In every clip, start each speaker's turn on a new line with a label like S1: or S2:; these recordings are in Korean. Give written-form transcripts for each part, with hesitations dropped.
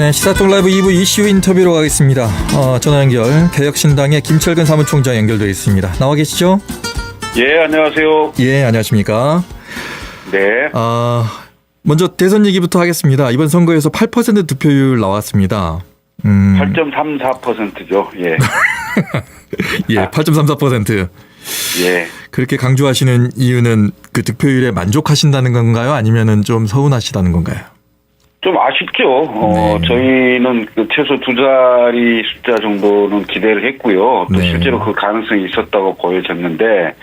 S1: 네, 시사톡 라이브 2부 이슈 인터뷰로 가겠습니다. 전화 연결, 개혁신당의 김철근 사무총장 연결되어 있습니다. 나와 계시죠?
S2: 예, 안녕하세요.
S1: 예, 안녕하십니까?
S2: 네.
S1: 먼저 대선 얘기부터 하겠습니다. 이번 선거에서 8% 득표율 나왔습니다.
S2: 8.34%죠. 예.
S1: 예, 8.34%.
S2: 예.
S1: 그렇게 강조하시는 이유는 그 득표율에 만족하신다는 건가요? 아니면은 좀 서운하시다는 건가요?
S2: 좀 아쉽죠.
S1: 네.
S2: 저희는 그 최소 두 자리 숫자 정도는 기대를 했고요. 또
S1: 네.
S2: 실제로 그 가능성이 있었다고 보여졌는데,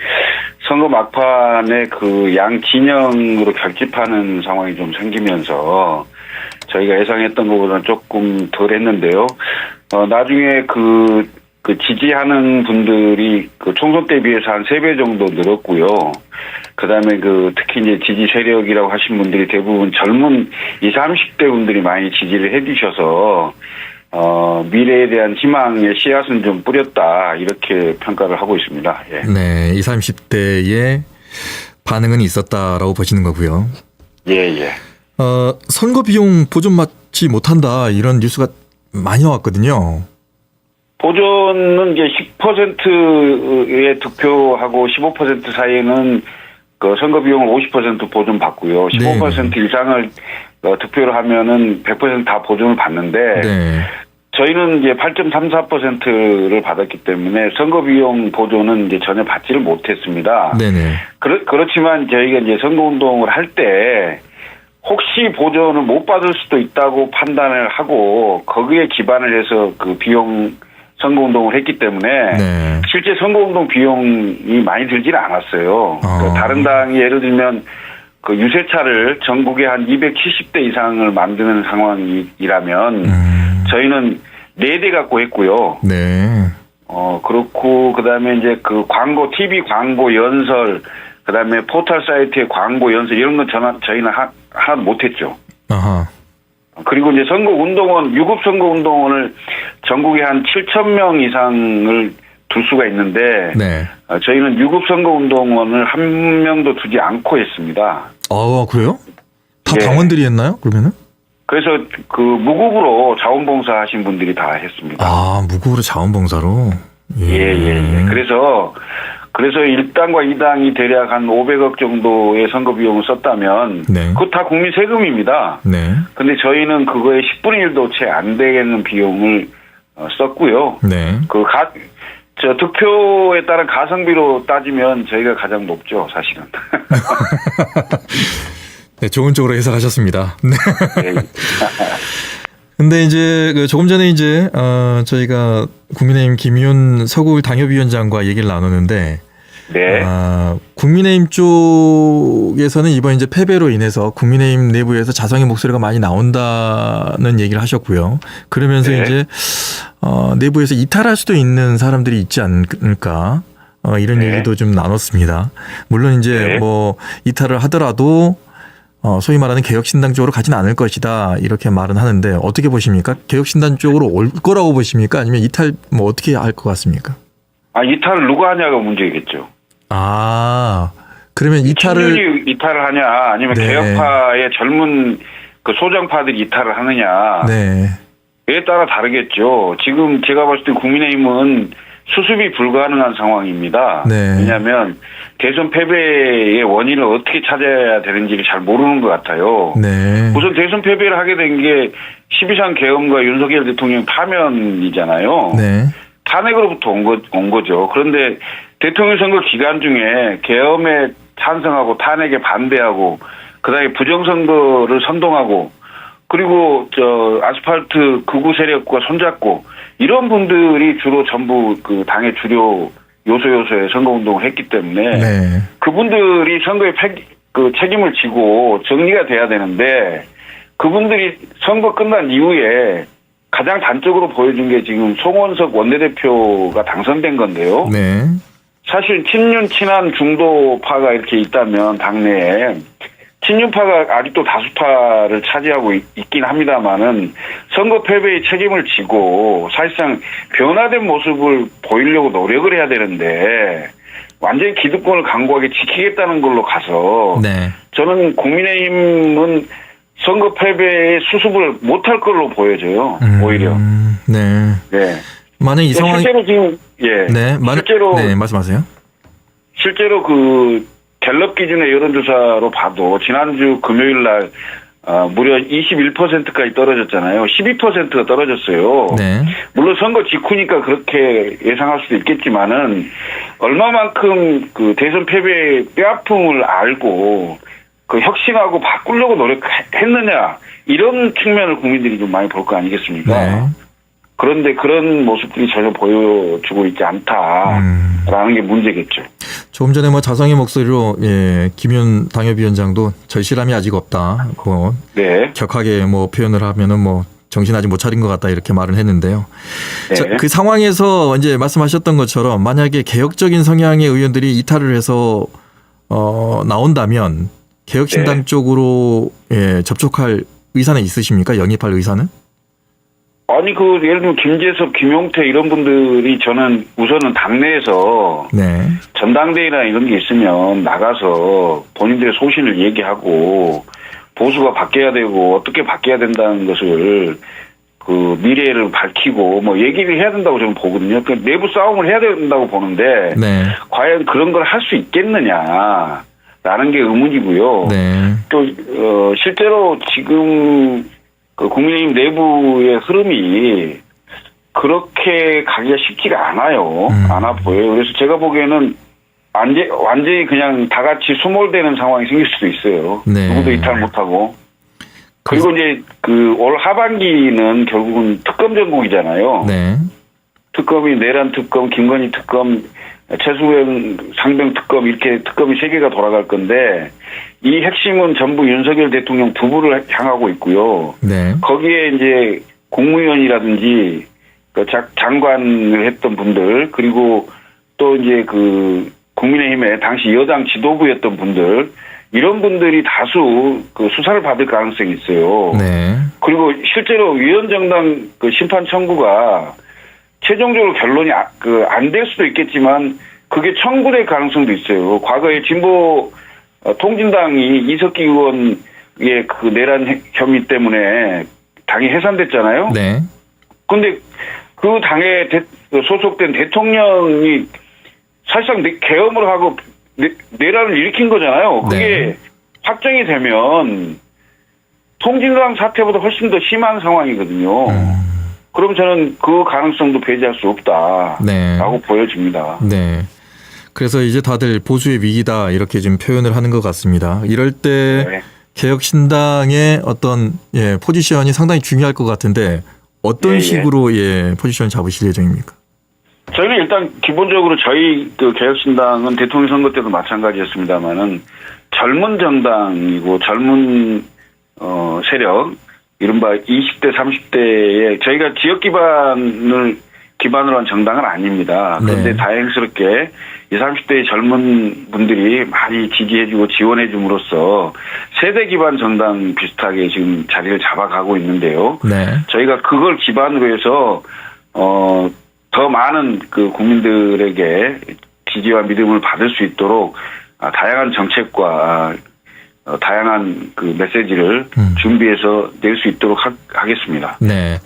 S2: 선거 막판에 그 양 진영으로 결집하는 상황이 좀 생기면서 저희가 예상했던 것보다는 조금 덜 했는데요. 나중에 그 지지하는 분들이 그 총선 때 비해서 한 3배 정도 늘었고요. 그다음에 특히 이제 지지 세력이라고 하신 분들이 대부분 젊은 20, 30대 분들이 많이 지지를 해 주셔서 미래에 대한 희망의 씨앗은 좀 뿌렸다, 이렇게 평가를 하고 있습니다. 예.
S1: 네, 20, 30대의 반응은 있었다라고 보시는 거고요.
S2: 예, 예.
S1: 선거 비용 보존받지 못한다, 이런 뉴스가 많이 나왔거든요.
S2: 보존은 이제 10%의 득표하고 15% 사이에는 그 선거 비용을 50% 보존 받고요. 15%
S1: 네.
S2: 이상을 득표를 하면은 100% 다 보존을 받는데,
S1: 네.
S2: 저희는 이제 8.34%를 받았기 때문에 선거 비용 보존은 이제 전혀 받지를 못했습니다.
S1: 네네.
S2: 그렇지만 저희가 이제 선거 운동을 할 때 혹시 보존을 못 받을 수도 있다고 판단을 하고 거기에 기반을 해서 그 비용 선거운동을 했기 때문에
S1: 네.
S2: 실제 선거운동 비용이 많이 들지는 않았어요. 다른 당이 예를 들면 그 유세차를 전국에 한 270대 이상을 만드는 상황이라면 저희는 4대 갖고 했고요.
S1: 네.
S2: 그렇고 그다음에 이제 그 광고, TV 광고 연설, 그다음에 포털 사이트의 광고 연설, 이런 건 저희는 하나 못했죠.
S1: 아하.
S2: 그리고 이제 선거운동원, 유급 선거운동원을 전국에 한 7,000명 이상을 둘 수가 있는데,
S1: 네.
S2: 저희는 유급 선거운동원을 한 명도 두지 않고 했습니다.
S1: 그래요? 다
S2: 예.
S1: 당원들이 했나요? 그러면은?
S2: 그래서 그 무급으로 자원봉사 하신 분들이 다 했습니다.
S1: 무급으로 자원봉사로?
S2: 예. 그래서 1당과 2당이 대략 한 500억 정도의 선거 비용을 썼다면,
S1: 네.
S2: 그거 다 국민 세금입니다.
S1: 네.
S2: 근데 저희는 그거의 10분의 1도 채 안 되는 비용을 썼고요.
S1: 네.
S2: 득표에 따른 가성비로 따지면 저희가 가장 높죠, 사실은.
S1: 네, 좋은 쪽으로 해석하셨습니다. 네.
S2: 네.
S1: 근데 이제 조금 전에 이제 저희가 국민의힘 김의훈 서울 당협위원장과 얘기를 나누는데,
S2: 네.
S1: 국민의힘 쪽에서는 이번 이제 패배로 인해서 국민의힘 내부에서 자성의 목소리가 많이 나온다는 얘기를 하셨고요. 그러면서
S2: 네.
S1: 이제 내부에서 이탈할 수도 있는 사람들이 있지 않을까, 이런
S2: 네.
S1: 얘기도 좀 나눴습니다. 물론 이제
S2: 네.
S1: 뭐 이탈을 하더라도 소위 말하는 개혁신당 쪽으로 가진 않을 것이다, 이렇게 말은 하는데 어떻게 보십니까? 개혁신당 쪽으로 올 거라고 보십니까? 아니면 이탈 어떻게 할 것 같습니까?
S2: 이탈을 누가 하냐가 문제겠죠.
S1: 그러면 이탈을
S2: 이탈을 하냐, 아니면
S1: 네.
S2: 개혁파의 젊은 그 소장파들이 이탈을 하느냐.
S1: 네.
S2: 에 따라 다르겠죠. 지금 제가 봤을 때 국민의힘은 수습이 불가능한 상황입니다.
S1: 네.
S2: 왜냐하면 대선 패배의 원인을 어떻게 찾아야 되는지를 잘 모르는 것 같아요.
S1: 네.
S2: 우선 대선 패배를 하게 된 게 12.3 계엄과 윤석열 대통령 파면이잖아요.
S1: 네.
S2: 탄핵으로부터 온 거죠. 그런데 대통령 선거 기간 중에 계엄에 찬성하고 탄핵에 반대하고, 그다음에 부정선거를 선동하고, 그리고 아스팔트 극우 세력과 손잡고, 이런 분들이 주로 전부 그 당의 주요 요소에 선거운동을 했기 때문에,
S1: 네.
S2: 그분들이 선거에 책임을 지고 정리가 돼야 되는데, 그분들이 선거 끝난 이후에 가장 단적으로 보여준 게 지금 송원석 원내대표가 당선된 건데요.
S1: 네.
S2: 사실 친윤 친한 중도파가 이렇게 있다면 당내에 친윤파가 아직도 다수파를 차지하고 있긴 합니다만은 선거 패배의 책임을 지고 사실상 변화된 모습을 보이려고 노력을 해야 되는데, 완전히 기득권을 강고하게 지키겠다는 걸로 가서,
S1: 네.
S2: 저는 국민의힘은 선거 패배의 수습을 못할 걸로 보여져요. 오히려.
S1: 네.
S2: 네.
S1: 만약 이 상황이
S2: 실제로 지금
S1: 네,
S2: 실제로
S1: 네, 말씀하세요.
S2: 실제로 그 갤럽 기준의 여론조사로 봐도 지난주 금요일 날 무려 21%까지 떨어졌잖아요. 12%가 떨어졌어요.
S1: 네.
S2: 물론 선거 직후니까 그렇게 예상할 수도 있겠지만은 얼마만큼 그 대선 패배의 뼈아픔을 알고 그 혁신하고 바꾸려고 노력했느냐 이런 측면을 국민들이 좀 많이 볼 거 아니겠습니까?
S1: 네.
S2: 그런데 그런 모습들이 전혀 보여주고 있지 않다라는 게 문제겠죠.
S1: 조금 전에 뭐 자성의 목소리로 김윤 당협위원장도 절실함이 아직 없다. 뭐
S2: 네.
S1: 격하게 뭐 표현을 하면은 뭐 정신 아직 못 차린 것 같다 이렇게 말을 했는데요.
S2: 네.
S1: 자, 그 상황에서 이제 말씀하셨던 것처럼 만약에 개혁적인 성향의 의원들이 이탈을 해서 나온다면 개혁신당
S2: 네.
S1: 쪽으로 접촉할 의사는 있으십니까? 영입할 의사는?
S2: 아니 예를 들면 김재섭, 김용태 이런 분들이 저는 우선은 당내에서
S1: 네.
S2: 전당대회나 이런 게 있으면 나가서 본인들의 소신을 얘기하고 보수가 바뀌어야 되고 어떻게 바뀌어야 된다는 것을 그 미래를 밝히고 뭐 얘기를 해야 된다고 저는 보거든요. 그 내부 싸움을 해야 된다고 보는데
S1: 네.
S2: 과연 그런 걸 할 수 있겠느냐라는 게 의문이고요.
S1: 네.
S2: 또 실제로 지금 그 국민의힘 내부의 흐름이 그렇게 가기가 쉽지가 않아요. 않아 보여요. 그래서 제가 보기에는 완전히 그냥 다 같이 수몰되는 상황이 생길 수도 있어요.
S1: 네.
S2: 누구도 이탈 못하고. 그리고 이제 그 올 하반기는 결국은 특검 전국이잖아요.
S1: 네.
S2: 특검이 내란 특검, 김건희 특검, 최수영 상병 특검 이렇게 특검이 3개가 돌아갈 건데 이 핵심은 전부 윤석열 대통령 부부를 향하고 있고요.
S1: 네.
S2: 거기에 이제 국무위원이라든지 그 장관을 했던 분들 그리고 또 이제 그 국민의힘의 당시 여당 지도부였던 분들 이런 분들이 다수 그 수사를 받을 가능성이 있어요.
S1: 네.
S2: 그리고 실제로 위원정당 그 심판 청구가 최종적으로 결론이 안 될 수도 있겠지만 그게 청구될 가능성도 있어요. 과거에 진보 통진당이 이석기 의원의 그 내란 혐의 때문에 당이 해산됐잖아요.
S1: 네.
S2: 근데 그 당에 소속된 대통령이 사실상 계엄을 하고 내란을 일으킨 거잖아요. 그게
S1: 네.
S2: 확정이 되면 통진당 사태보다 훨씬 더 심한 상황이거든요. 그럼 저는 그 가능성도 배제할 수 없다라고
S1: 네.
S2: 보여집니다.
S1: 네. 그래서 이제 다들 보수의 위기다 이렇게 지금 표현을 하는 것 같습니다. 이럴 때
S2: 네.
S1: 개혁신당의 어떤 포지션이 상당히 중요할 것 같은데 어떤
S2: 예.
S1: 식으로 포지션을 잡으실 예정입니까?
S2: 저희는 일단 기본적으로 저희 그 개혁신당은 대통령 선거 때도 마찬가지였습니다만은 젊은 정당이고 젊은 세력 이른바 20대 30대에 저희가 지역 기반으로 한 정당은 아닙니다. 그런데
S1: 네.
S2: 다행스럽게 20, 30대의 젊은 분들이 많이 지지해주고 지원해줌으로써 세대 기반 정당 비슷하게 지금 자리를 잡아가고 있는데요.
S1: 네.
S2: 저희가 그걸 기반으로 해서 더 많은 그 국민들에게 지지와 믿음을 받을 수 있도록 다양한 정책과 다양한 그 메시지를 준비해서 낼 수 있도록 하겠습니다.
S1: 네.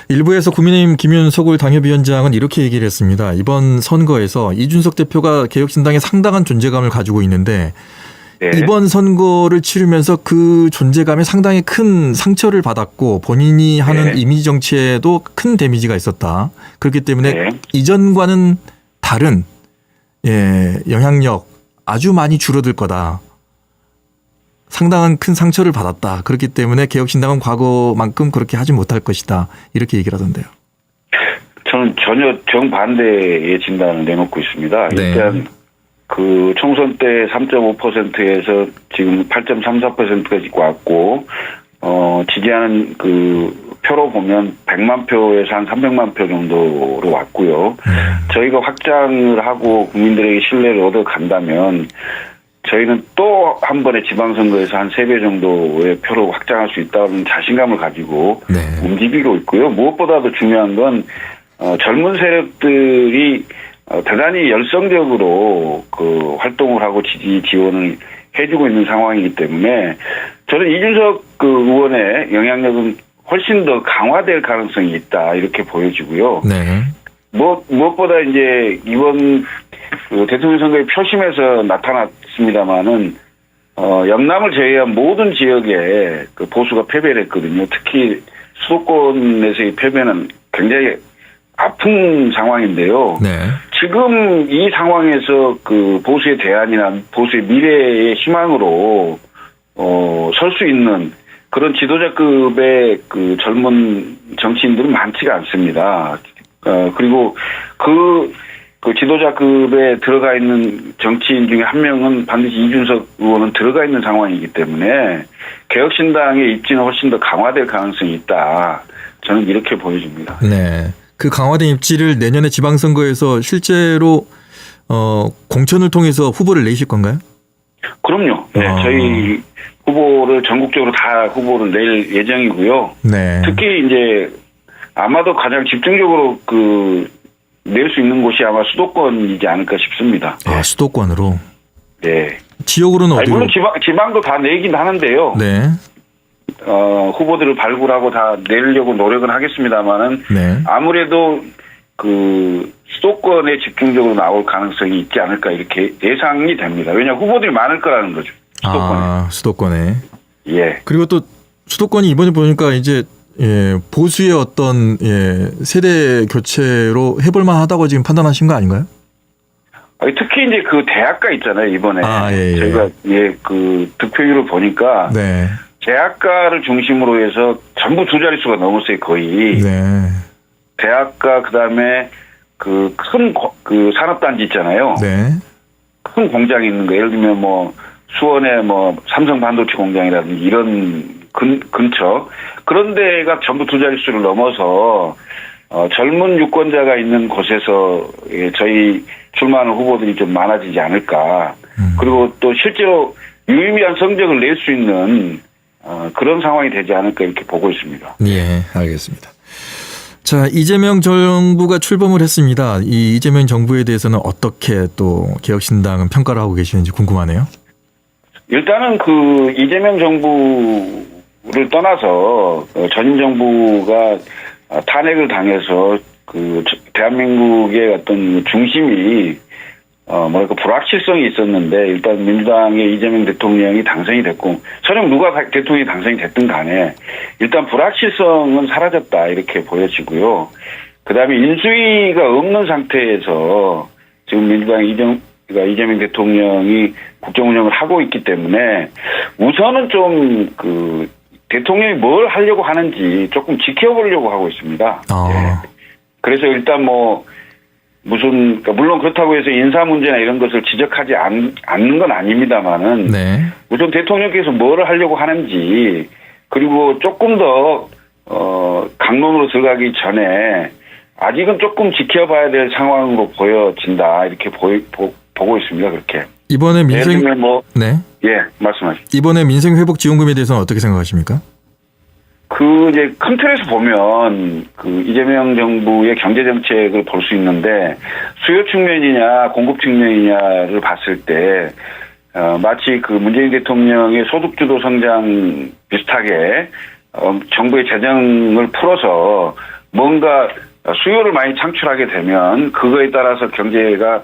S1: 일부에서 국민의힘 김윤석을 당협위원장은 이렇게 얘기를 했습니다. 이번 선거에서 이준석 대표가 개혁신당에 상당한 존재감을 가지고 있는데
S2: 네.
S1: 이번 선거를 치르면서 그 존재감에 상당히 큰 상처를 받았고 본인이 하는
S2: 네.
S1: 이미지 정치에도 큰 데미지가 있었다. 그렇기 때문에
S2: 네.
S1: 이전과는 다른 영향력 아주 많이 줄어들 거다. 상당한 큰 상처를 받았다. 그렇기 때문에 개혁신당은 과거만큼 그렇게 하지 못할 것이다. 이렇게 얘기를 하던데요.
S2: 저는 전혀 정반대의 진단을 내놓고 있습니다.
S1: 네.
S2: 일단 그 총선 때 3.5%에서 지금 8.34%까지 왔고 지지하는 그 표로 보면 100만 표에서 한 300만 표 정도로 왔고요. 저희가 확장을 하고 국민들에게 신뢰를 얻어간다면 저희는 또 한 번의 지방선거에서 한 3배 정도의 표로 확장할 수 있다는 자신감을 가지고
S1: 네.
S2: 움직이고 있고요. 무엇보다도 중요한 건 젊은 세력들이 대단히 열성적으로 그 활동을 하고 지원을 해주고 있는 상황이기 때문에 저는 이준석 그 의원의 영향력은 훨씬 더 강화될 가능성이 있다 이렇게 보여지고요.
S1: 네.
S2: 무엇보다 이제 이번 그 대통령 선거의 표심에서 나타났습니다마는 영남을 제외한 모든 지역에 그 보수가 패배를 했거든요. 특히 수도권에서의 패배는 굉장히 아픈 상황인데요.
S1: 네.
S2: 지금 이 상황에서 그 보수의 대안이나 보수의 미래의 희망으로 설 수 있는 그런 지도자급의 그 젊은 정치인들은 많지가 않습니다. 그리고 그 지도자급에 들어가 있는 정치인 중에 한 명은 반드시 이준석 의원은 들어가 있는 상황이기 때문에 개혁신당의 입지는 훨씬 더 강화될 가능성이 있다. 저는 이렇게 보여집니다.
S1: 네. 그 강화된 입지를 내년에 지방선거에서 실제로 공천을 통해서 후보를 내실 건가요?
S2: 그럼요. 네, 저희 후보를 전국적으로 다 후보를 낼 예정이고요.
S1: 네.
S2: 특히 이제 아마도 가장 집중적으로 낼 수 있는 곳이 아마 수도권이지 않을까 싶습니다.
S1: 아, 수도권으로.
S2: 네.
S1: 지역으로는 어디로?
S2: 물론 지방도 다 내긴 하는데요.
S1: 네.
S2: 후보들을 발굴하고 다 내려고 노력은 하겠습니다만은
S1: 네.
S2: 아무래도 그 수도권에 집중적으로 나올 가능성이 있지 않을까 이렇게 예상이 됩니다. 왜냐 후보들이 많을 거라는 거죠. 수도권에.
S1: 아, 수도권에.
S2: 예.
S1: 그리고 또 수도권이 이번에 보니까 이제 보수의 어떤 세대 교체로 해볼 만하다고 지금 판단하신 거 아닌가요?
S2: 특히 이제 그 대학가 있잖아요 이번에
S1: 예.
S2: 저희가 그 득표율을 보니까
S1: 네.
S2: 대학가를 중심으로 해서 전부 두 자릿수가 넘었어요 거의.
S1: 네.
S2: 대학가 그다음에 그 큰 산업단지 있잖아요.
S1: 네.
S2: 큰 공장이 있는 거 예를 들면 뭐 수원에 뭐 삼성 반도체 공장이라든지 이런 근처 그런 데가 전부 두 자릿수를 넘어서 젊은 유권자가 있는 곳에서 저희 출마하는 후보들이 좀 많아지지 않을까. 그리고 또 실제로 유의미한 성적을 낼 수 있는 그런 상황이 되지 않을까 이렇게 보고 있습니다.
S1: 예, 알겠습니다. 자, 이재명 정부가 출범을 했습니다. 이 이재명 정부에 대해서는 어떻게 또 개혁신당은 평가를 하고 계시는지 궁금하네요.
S2: 일단은 그 이재명 정부를 떠나서 전임 정부가 탄핵을 당해서 그 대한민국의 어떤 중심이 불확실성이 있었는데 일단 민주당의 이재명 대통령이 당선이 됐고 설령 누가 대통령이 당선이 됐든 간에 일단 불확실성은 사라졌다 이렇게 보여지고요. 그다음에 인수위가 없는 상태에서 지금 민주당 이재명 대통령이 국정 운영을 하고 있기 때문에 우선은 좀 그 대통령이 뭘 하려고 하는지 조금 지켜보려고 하고 있습니다. 네. 그래서 일단 그러니까 물론 그렇다고 해서 인사 문제나 이런 것을 지적하지 않는 건 아닙니다만은
S1: 네.
S2: 우선 대통령께서 뭘 하려고 하는지 그리고 조금 더 강론으로 들어가기 전에 아직은 조금 지켜봐야 될 상황으로 보여진다 이렇게 보고 있습니다. 그렇게.
S1: 이번에
S2: 네. 예, 말씀하십시오.
S1: 이번에 민생 회복 지원금에 대해서는 어떻게 생각하십니까?
S2: 이제 큰 틀에서 보면 이재명 정부의 경제 정책을 볼 수 있는데 수요 측면이냐 공급 측면이냐를 봤을 때 마치 문재인 대통령의 소득주도 성장 비슷하게 정부의 재정을 풀어서 뭔가 수요를 많이 창출하게 되면 그거에 따라서 경기가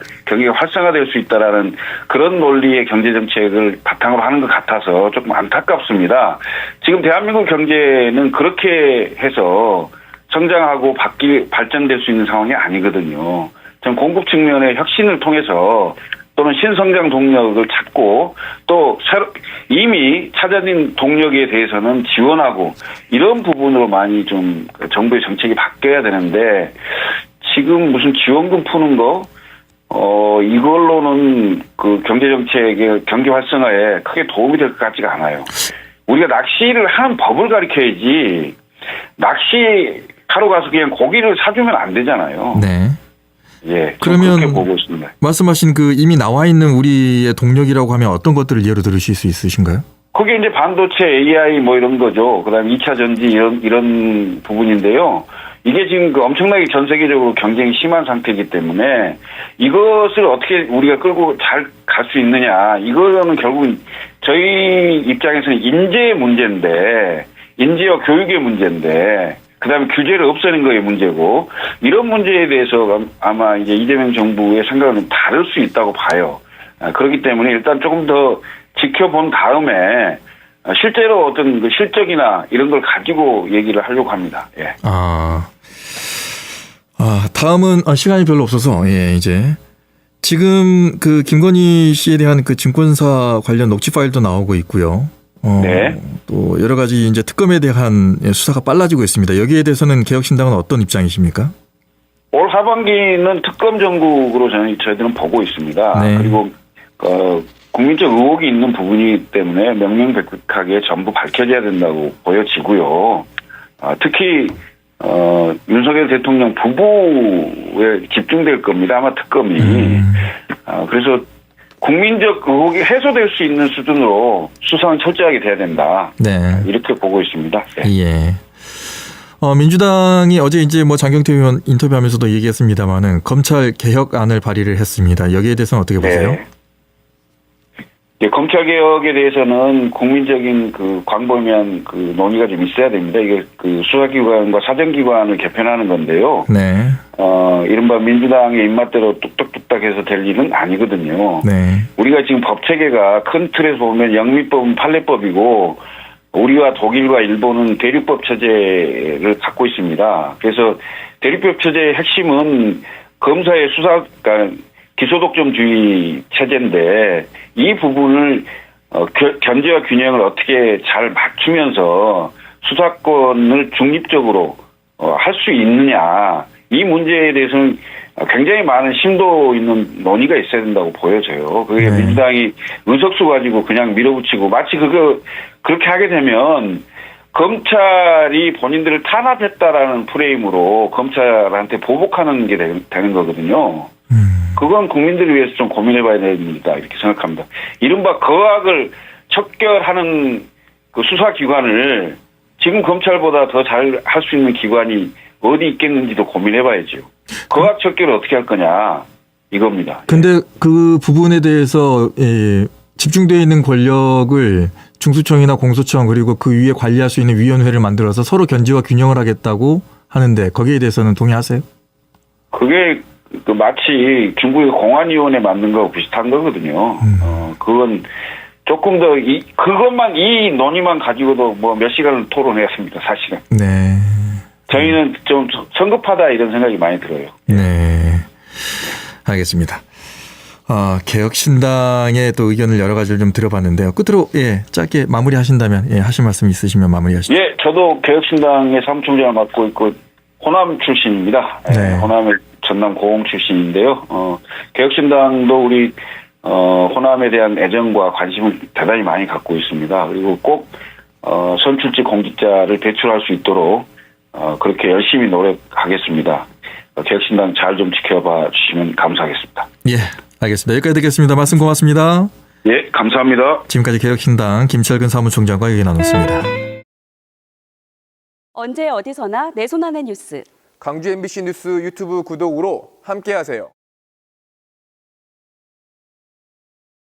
S2: 활성화될 수 있다라는 그런 논리의 경제 정책을 바탕으로 하는 것 같아서 조금 안타깝습니다. 지금 대한민국 경제는 그렇게 해서 성장하고 발전될 수 있는 상황이 아니거든요. 전 공급 측면의 혁신을 통해서 또는 신성장 동력을 찾고 또 이미 찾아진 동력에 대해서는 지원하고 이런 부분으로 많이 좀 정부의 정책이 바뀌어야 되는데 지금 무슨 지원금 푸는 거 이걸로는 그 경제 정책의 경기 활성화에 크게 도움이 될 것 같지가 않아요. 우리가 낚시를 하는 법을 가르쳐야지 낚시하러 가서 그냥 고기를 사주면 안 되잖아요.
S1: 네.
S2: 예.
S1: 그러면
S2: 그렇게 보고 있습니다.
S1: 말씀하신 이미 나와 있는 우리의 동력이라고 하면 어떤 것들을 예로 들으실 수 있으신가요?
S2: 그게 이제 반도체, AI 이런 거죠. 그다음에 2차 전지 이런 부분인데요. 이게 지금 엄청나게 전 세계적으로 경쟁이 심한 상태이기 때문에 이것을 어떻게 우리가 끌고 잘 갈 수 있느냐. 이거는 결국은 저희 입장에서는 인재 문제인데, 인재와 교육의 문제인데, 그 다음에 규제를 없애는 거의 문제고, 이런 문제에 대해서 아마 이제 이재명 정부의 생각은 다를 수 있다고 봐요. 그렇기 때문에 일단 조금 더 지켜본 다음에, 실제로 어떤 그 실적이나 이런 걸 가지고 얘기를 하려고 합니다. 예.
S1: 다음은 시간이 별로 없어서 이제 지금 그 김건희 씨에 대한 그 증권사 관련 녹취 파일도 나오고 있고요.
S2: 네.
S1: 또 여러 가지 이제 특검에 대한 수사가 빨라지고 있습니다. 여기에 대해서는 개혁신당은 어떤 입장이십니까?
S2: 올 하반기는 특검 정국으로 저희들은 보고 있습니다.
S1: 네.
S2: 그리고 국민적 의혹이 있는 부분이기 때문에 명명백백하게 전부 밝혀져야 된다고 보여지고요. 특히 윤석열 대통령 부부에 집중될 겁니다. 아마 특검이. 그래서 국민적 의혹이 해소될 수 있는 수준으로 수사는 철저하게 돼야 된다.
S1: 네.
S2: 이렇게 보고 있습니다. 네.
S1: 예. 민주당이 어제 이제 뭐 장경태 의원 인터뷰하면서도 얘기했습니다만은 검찰 개혁안을 발의를 했습니다. 여기에 대해서는 어떻게 보세요?
S2: 네. 예, 검찰 개혁에 대해서는 국민적인 그 광범위한 그 논의가 좀 있어야 됩니다. 이게 그 수사기관과 사정기관을 개편하는 건데요.
S1: 네.
S2: 이른바 민주당의 입맛대로 뚝딱뚝딱 해서 될 일은 아니거든요.
S1: 네.
S2: 우리가 지금 법 체계가 큰 틀에서 보면 영미법은 판례법이고 우리와 독일과 일본은 대륙법 체제를 갖고 있습니다. 그래서 대륙법 체제의 핵심은 검사의 수사, 그러니까 기소독점주의 체제인데 이 부분을 견제와 균형을 어떻게 잘 맞추면서 수사권을 중립적으로 할 수 있느냐 이 문제에 대해서는 굉장히 많은 심도 있는 논의가 있어야 된다고 보여져요. 그게 민주당이 의석수 가지고 그냥 밀어붙이고 마치 그렇게 하게 되면 검찰이 본인들을 탄압했다라는 프레임으로 검찰한테 보복하는 게 되는 거거든요. 그건 국민들을 위해서 좀 고민해봐야 됩니다. 이렇게 생각합니다. 이른바 거악을 척결하는 그 수사기관을 지금 검찰보다 더 잘 할 수 있는 기관이 어디 있겠는지도 고민해봐야죠. 거악 척결을 어떻게 할 거냐 이겁니다.
S1: 근데 그 부분에 대해서 집중되어 있는 권력을 중수청이나 공소청 그리고 그 위에 관리할 수 있는 위원회를 만들어서 서로 견제와 균형을 하겠다고 하는데 거기에 대해서는 동의하세요?
S2: 그게 마치 중국의 공안위원회 만든 거하고 비슷한 거거든요. 그건 조금 더 그것만 이 논의만 가지고도 뭐 몇 시간을 토론했습니다. 사실은.
S1: 네.
S2: 저희는 좀 성급하다 이런 생각이 많이 들어요.
S1: 네. 알겠습니다. 개혁신당의 또 의견을 여러 가지를 좀 들어봤는데요. 끝으로 짧게 마무리하신다면 하실 말씀 있으시면 마무리하시죠.
S2: 예, 저도 개혁신당의 사무총장을 맡고 있고 호남 출신입니다.
S1: 네.
S2: 호남의 전남 고흥 출신인데요. 개혁신당도 우리 호남에 대한 애정과 관심을 대단히 많이 갖고 있습니다. 그리고 꼭 선출직 공직자를 배출할 수 있도록 그렇게 열심히 노력하겠습니다. 개혁신당 잘 좀 지켜봐 주시면 감사하겠습니다.
S1: 예, 알겠습니다. 여기까지 듣겠습니다. 말씀 고맙습니다.
S2: 예, 감사합니다.
S1: 지금까지 개혁신당 김철근 사무총장과 얘기 나눴습니다.
S3: 언제 어디서나 내 손 안의 뉴스.
S4: 강주 MBC 뉴스 유튜브 구독으로 함께하세요.